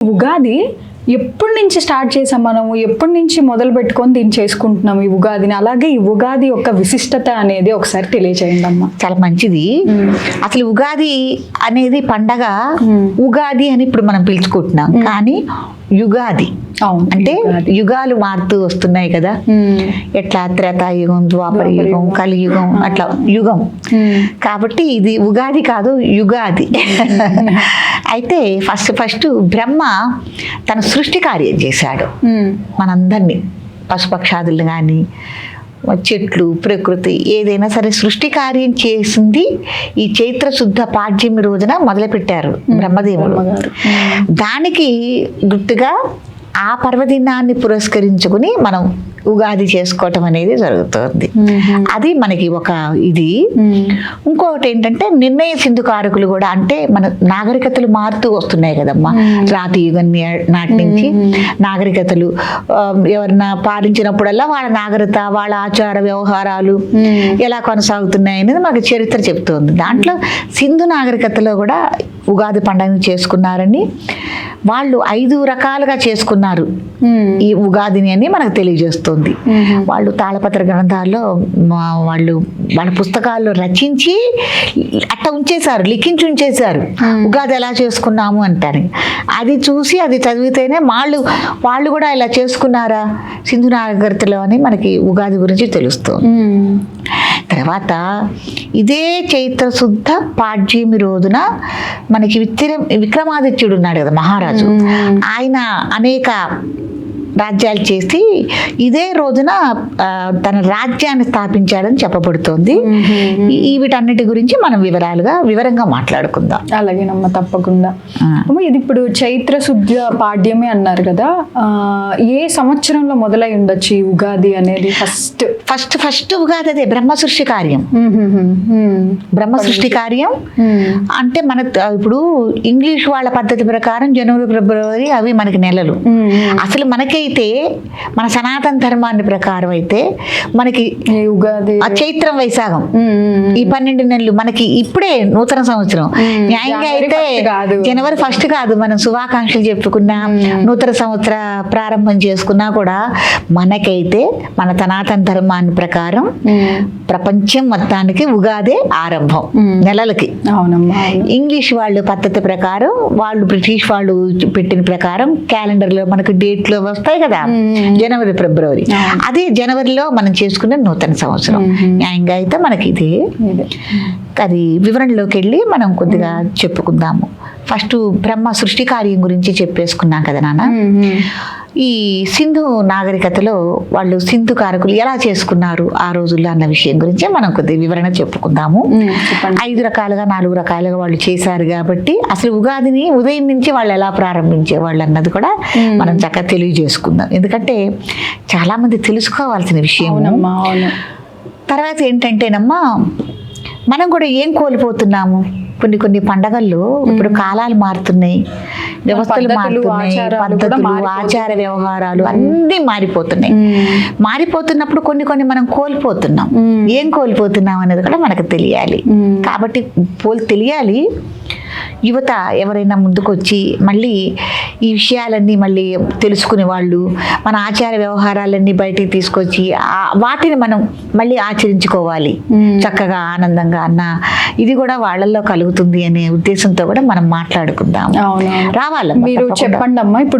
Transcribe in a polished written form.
ఉగాది ఎప్పటి నుంచి స్టార్ట్ చేసాం మనము, ఎప్పటి నుంచి మొదలు పెట్టుకొని దీన్ని చేసుకుంటున్నాం ఈ ఉగాదిని? అలాగే ఈ ఉగాది యొక్క విశిష్టత అనేది ఒకసారి తెలియచేయండి అమ్మా. చాలా మంచిది. అసలు ఉగాది అనేది పండగ ఉగాది అని ఇప్పుడు మనం పిలుచుకుంటున్నాం, కానీ యుగాది అంటే యుగాలు మారుతూ వస్తున్నాయి కదా. ఎట్లా త్రేతాయుగం, ద్వాపర యుగం, కలియుగం, అట్లా యుగం. కాబట్టి ఇది ఉగాది కాదు, యుగాది. అయితే ఫస్ట్ బ్రహ్మ తన సృష్టి కార్యం చేశాడు. మనందరినీ, పశుపక్షాదులు కానీ, చెట్లు, ప్రకృతి, ఏదైనా సరే సృష్టి కార్యం చేసింది ఈ చైత్ర శుద్ధ పాడ్యమి రోజున మొదలుపెట్టారు బ్రహ్మదేవుడు. దానికి గుర్తుగా ఆ పర్వదినాన్ని పురస్కరించుకుని మనం ఉగాది చేసుకోవటం అనేది జరుగుతుంది. అది మనకి ఒక ఇది. ఇంకొకటి ఏంటంటే నిర్ణయ సింధుకారకులు కూడా, అంటే మన నాగరికతలు మారుతూ వస్తున్నాయి కదమ్మా. రాతి యుగం నాటి నుంచి నాగరికతలు ఎవరన్నా పాలించినప్పుడల్లా వాళ్ళ నాగరికత, వాళ్ళ ఆచార వ్యవహారాలు ఎలా కొనసాగుతున్నాయి అనేది మనకు చరిత్ర చెప్తుంది. దాంట్లో సింధు నాగరికతలో కూడా ఉగాది పండుగను చేసుకున్నారని, వాళ్ళు 5 రకాలుగా చేసుకున్నారు ఈ ఉగాదిని అని మనకు తెలియజేస్తుంది. వాళ్ళు తాళపత్ర గ్రంథాల్లో వాళ్ళ పుస్తకాల్లో రచించి అట్లా ఉంచేశారు, లిఖించి ఉంచేశారు ఉగాది ఎలా చేసుకున్నాము అంటారు. అది చూసి అది చదివితేనే వాళ్ళు కూడా ఇలా చేసుకున్నారా సింధు నాగరికతలో అని మనకి ఉగాది గురించి తెలుస్తుంది. తర్వాత ఇదే చైత్ర శుద్ధ పాడ్యమి రోజున మనకి విక్రమాదిత్యుడు ఉన్నాడు కదా, మహారాజు. ఆయన అనేక రాజ్యాలు చేసి ఇదే రోజున తన రాజ్యాన్ని స్థాపించాడని చెప్పబడుతోంది. వీటన్నిటి గురించి మనం వివరంగా మాట్లాడుకుందాం. అలాగేనమ్మా, తప్పకుండా. ఇది ఇప్పుడు చైత్ర శుద్ధ పాడ్యమి అన్నారు కదా, ఏ సంవత్సరంలో మొదలై ఉండొచ్చు ఈ ఉగాది అనేది? ఫస్ట్ ఉగాది అదే బ్రహ్మ సృష్టి కార్యం. బ్రహ్మ సృష్టి కార్యం అంటే మన ఇప్పుడు ఇంగ్లీష్ వాళ్ళ పద్ధతి ప్రకారం జనవరి, ఫిబ్రవరి అవి మనకి నెలలు. అసలు మనకైతే మన సనాతన ధర్మాన్ని ప్రకారం అయితే మనకి ఉగాది చైత్రం, వైశాఖం, ఈ 12 నెలలు మనకి ఇప్పుడే నూతన సంవత్సరం. న్యాయంగా అయితే జనవరి 1 కాదు, మనం శుభాకాంక్షలు చెప్పుకున్నా, నూతన సంవత్సర ప్రారంభం చేసుకున్నా కూడా మనకైతే మన సనాతన ధర్మాన్ని ప్రకారం ప్రపంచం మొత్తానికి ఉగాదే ఆరంభం నెలలకి. ఇంగ్లీష్ వాళ్ళు పద్ధతి ప్రకారం, వాళ్ళు బ్రిటిష్ వాళ్ళు పెట్టిన ప్రకారం క్యాలెండర్లో మనకు డేట్లు వస్తాయి కదా, జనవరి, ఫిబ్రవరి. అదే జనవరిలో మనం చేసుకునే నూతన సంవత్సరం. న్యాయంగా అయితే మనకి ఇదే. అది వివరణలోకి వెళ్ళి మనం కొద్దిగా చెప్పుకుందాము. ఫస్ట్ బ్రహ్మ సృష్టి కార్యం గురించి చెప్పేసుకున్నాం కదా నాన్న. ఈ సింధు నాగరికతలో వాళ్ళు సింధు కారకులు ఎలా చేసుకున్నారు ఆ రోజుల్లో అన్న విషయం గురించి మనం కొద్దిగా వివరణ చెప్పుకుందాము. 5 రకాలుగా 4 రకాలుగా వాళ్ళు చేశారు కాబట్టి అసలు ఉగాదిని ఉదయం నుంచి వాళ్ళు ఎలా ప్రారంభించేవాళ్ళు అన్నది కూడా మనం చక్కగా తెలియజేసుకుందాం. ఎందుకంటే చాలా మంది తెలుసుకోవాల్సిన విషయం. తర్వాత ఏంటంటేనమ్మా, మనం కూడా ఏం కోల్పోతున్నాము? కొన్ని పండగల్లో ఇప్పుడు కాలాలు మారుతున్నాయి, వ్యవస్థలు మారుతున్నాయి, పద్ధతులు, ఆచార వ్యవహారాలు అన్నీ మారిపోతున్నాయి. మారిపోతున్నప్పుడు కొన్ని మనం కోల్పోతున్నాం. ఏం కోల్పోతున్నాం అనేది కూడా మనకు తెలియాలి. కాబట్టి తెలియాలి. యువత ఎవరైనా ముందుకొచ్చి మళ్ళీ ఈ విషయాలన్నీ మళ్ళీ తెలుసుకునే వాళ్ళు, మన ఆచార వ్యవహారాలన్నీ బయటికి తీసుకొచ్చి వాటిని మనం మళ్ళీ ఆచరించుకోవాలి చక్కగా, ఆనందంగా అన్న ఇది కూడా వాళ్ళల్లో కలుగుతుంది అనే ఉద్దేశంతో కూడా మనం మాట్లాడుకుందాం. రావాలి. మీరు చెప్పండి అమ్మా. ఇప్పుడు